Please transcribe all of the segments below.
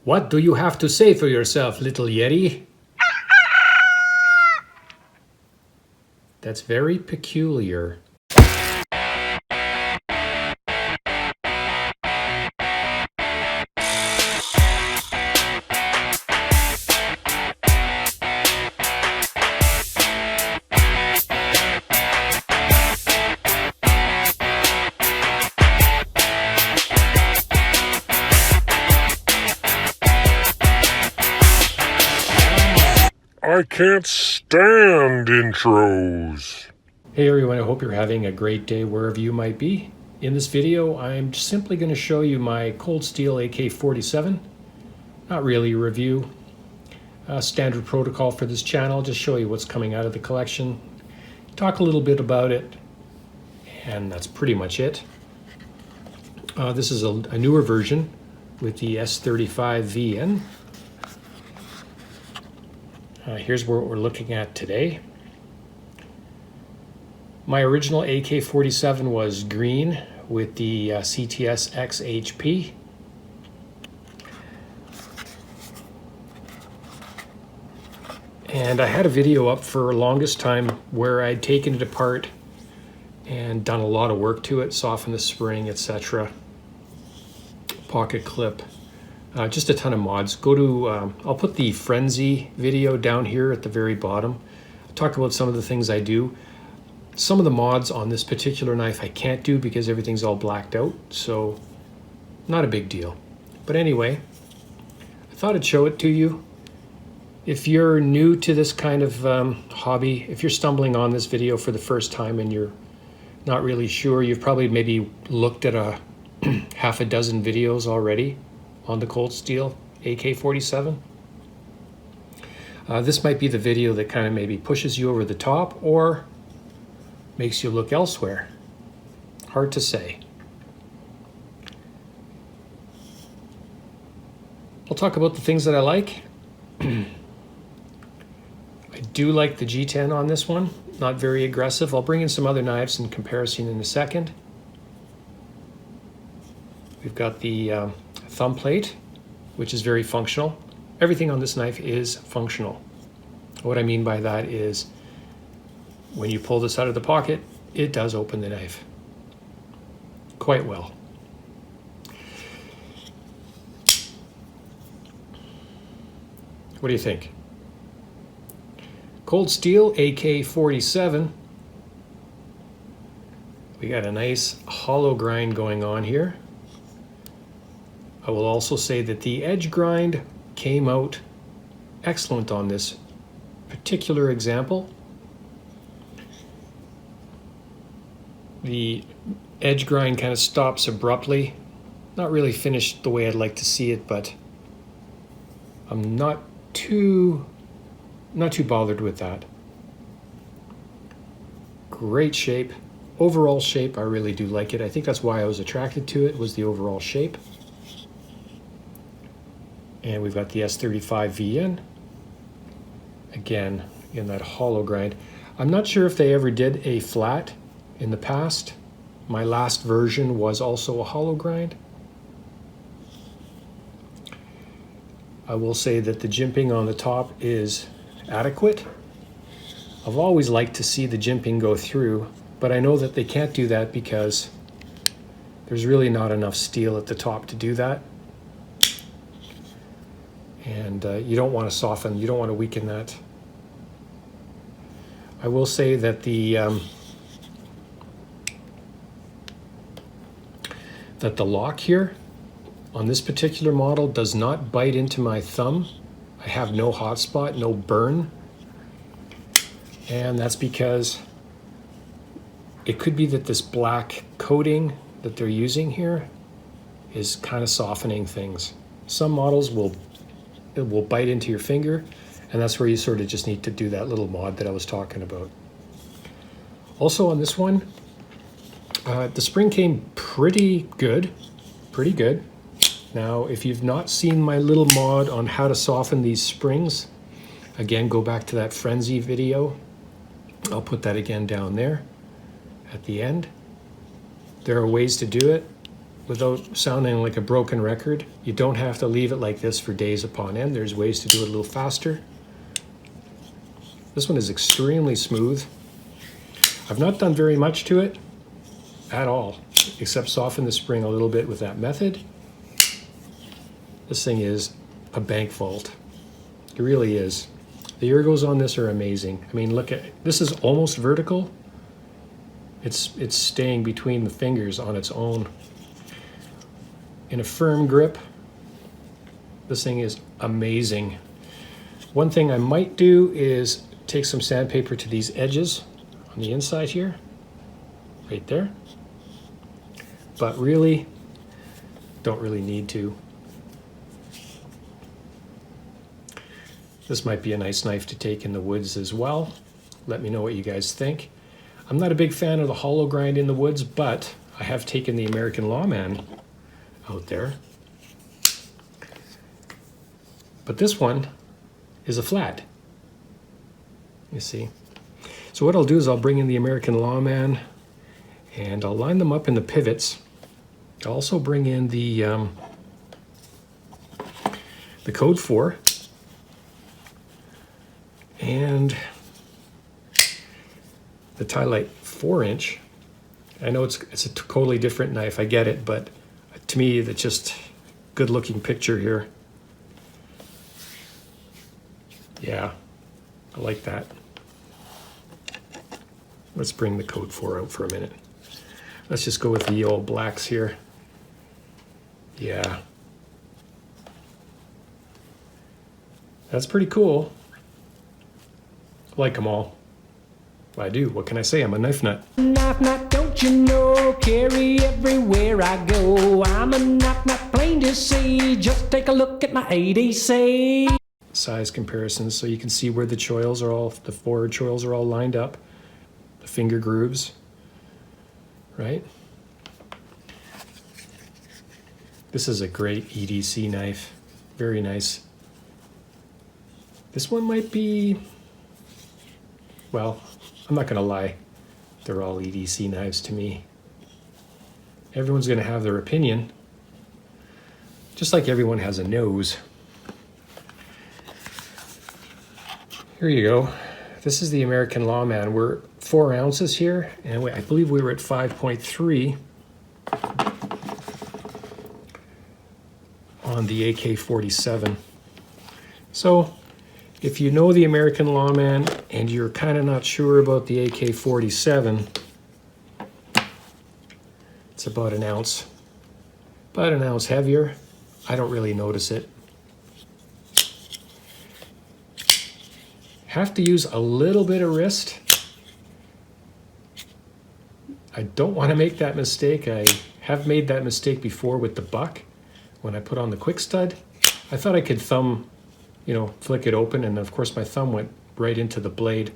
What do you have to say for yourself, little Yeti? That's very peculiar. I can't stand intros. Hey everyone, I hope you're having a great day wherever you might be. In this video, I'm simply going to show you my Cold Steel AK47. Not really a review, standard protocol for this channel, just show you what's coming out of the collection, talk a little bit about it, and that's pretty much it. This is a newer version with the S35VN. Here's what we're looking at today. My original AK47 was green with the CTS X HP. And I had a video up for the longest time where I'd taken it apart and done a lot of work to it, softened the spring, etc. Pocket clip. Just a ton of mods. Go to, I'll put the Frenzy video down here at the very bottom. I'll talk about some of the things I do. Some of the mods on this particular knife I can't do because everything's all blacked out, so not a big deal. But anyway, I thought I'd show it to you. If you're new to this kind of hobby, if you're stumbling on this video for the first time and you're not really sure, you've probably maybe looked at a half a dozen videos already on the Cold Steel AK47. This might be the video that kind of maybe pushes you over the top or makes you look elsewhere. Hard to say. I'll talk about the things that I like. I do like the G10 on this one, not very aggressive. I'll bring in some other knives in comparison in a second. We've got the thumb plate, which is very functional. Everything on this knife is functional. What I mean by that is when you pull this out of the pocket, it does open the knife quite well. What do you think? Cold Steel AK47. We got a nice hollow grind going on here. I will also say that the edge grind came out excellent on this particular example. The edge grind kind of stops abruptly. Not really finished the way I'd like to see it, but I'm not too bothered with that. Great shape. Overall shape, I really do like it. I think that's why I was attracted to it, was the overall shape. And we've got the S35VN. Again, in that hollow grind. I'm not sure if they ever did a flat in the past. My last version was also a hollow grind. I will say that the jimping on the top is adequate. I've always liked to see the jimping go through, but I know that they can't do that because there's really not enough steel at the top to do that. And you don't want to soften, you don't want to weaken that. I will say that the lock here on this particular model does not bite into my thumb. I have no hot spot, no burn. And that's because it could be that this black coating that they're using here is kind of softening things. Some models it will bite into your finger, and that's where you sort of just need to do that little mod that I was talking about. Also on this one, the spring came pretty good. Now, if you've not seen my little mod on how to soften these springs, again, go back to that Frenzy video. I'll put that again down there at the end. There are ways to do it. without sounding like a broken record, you don't have to leave it like this for days upon end. There's ways to do it a little faster. This one is extremely smooth. I've not done very much to it at all, except soften the spring a little bit with that method. This thing is a bank vault. It really is. The ergos on this are amazing. I mean, look at, this is almost vertical. It's staying between the fingers on its own. In a firm grip, this thing is amazing. One thing I might do is take some sandpaper to these edges on the inside here, right there. But really, don't really need to. This might be a nice knife to take in the woods as well. Let me know what you guys think. I'm not a big fan of the hollow grind in the woods, but I have taken the American Lawman out there. But this one is a flat, you see. So what I'll do is I'll bring in the American Lawman and I'll line them up in the pivots. I'll also bring in the Code 4 and the Tylite 4-inch. I know it's a totally different knife, I get it, but to me, it's just good looking picture here. Yeah, I like that. Let's bring the Code 4 out for a minute. Let's just go with the old blacks here. Yeah. That's pretty cool. I like them all. I do. What can I say? I'm a knife nut. Knife nut, don't you know? Carry everywhere I go. I'm a knife nut, plain to see. Just take a look at my ADC. Size comparisons, so you can see where the choils are all, the forward choils are all lined up. The finger grooves, right? This is a great EDC knife. Very nice. This one might be, well, I'm not gonna lie, they're all EDC knives to me. Everyone's gonna have their opinion, just like everyone has a nose. Here you go. This is the American Lawman. We're 4 ounces here, and I believe we were at 5.3 on the AK47. So if you know the American Lawman and you're kind of not sure about the AK47, it's about an ounce heavier. I don't really notice it. Have to use a little bit of wrist. I don't want to make that mistake. I have made that mistake before with the buck. When I put on the quick stud, I thought I could thumb, flick it open, and of course my thumb went right into the blade.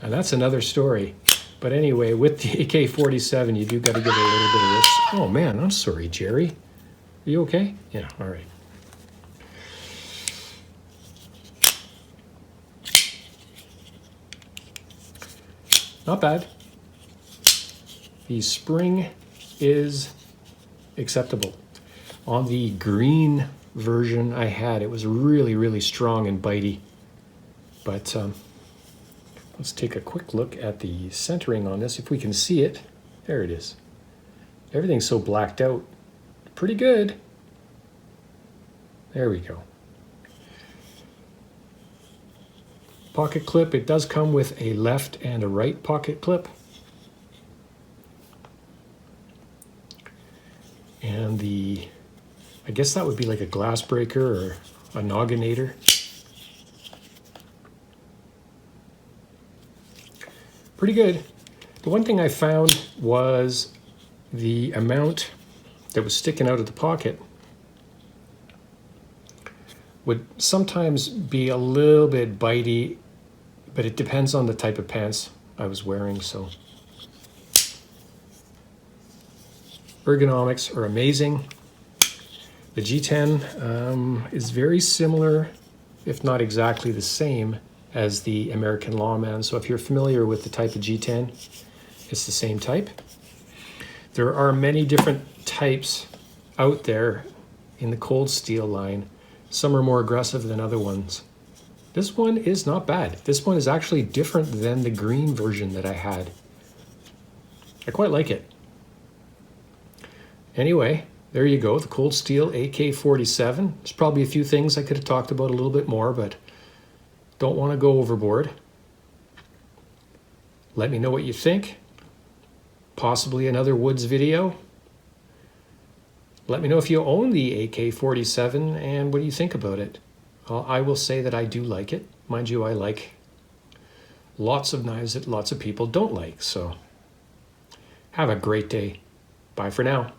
And that's another story. But anyway, with the AK-47, you do got to give it a little bit of wrist. Oh man, I'm sorry, Jerry. Are you okay? Yeah, all right. Not bad. The spring is acceptable. On the green version I had, it was really, really strong and bitey. But let's take a quick look at the centering on this, if we can see it. There it is. Everything's so blacked out. Pretty good. There we go. Pocket clip, it does come with a left and a right pocket clip. And I guess that would be like a glass breaker or a nogginator. Pretty good. The one thing I found was the amount that was sticking out of the pocket would sometimes be a little bit bitey, but it depends on the type of pants I was wearing, so. Ergonomics are amazing. The G10 is very similar, if not exactly the same, as the American Lawman. So if you're familiar with the type of G10, it's the same type. There are many different types out there in the cold steel line. Some are more aggressive than other ones. This one is not bad. This one is actually different than the green version that I had. I quite like it. Anyway, there you go, the cold steel AK47. There's probably a few things I could have talked about a little bit more, but don't want to go overboard. Let me know what you think. Possibly another woods video. Let me know if you own the AK47 and what do you think about it. I will say that I do like it. Mind you, I like lots of knives that lots of people don't like. So have a great day. Bye for now.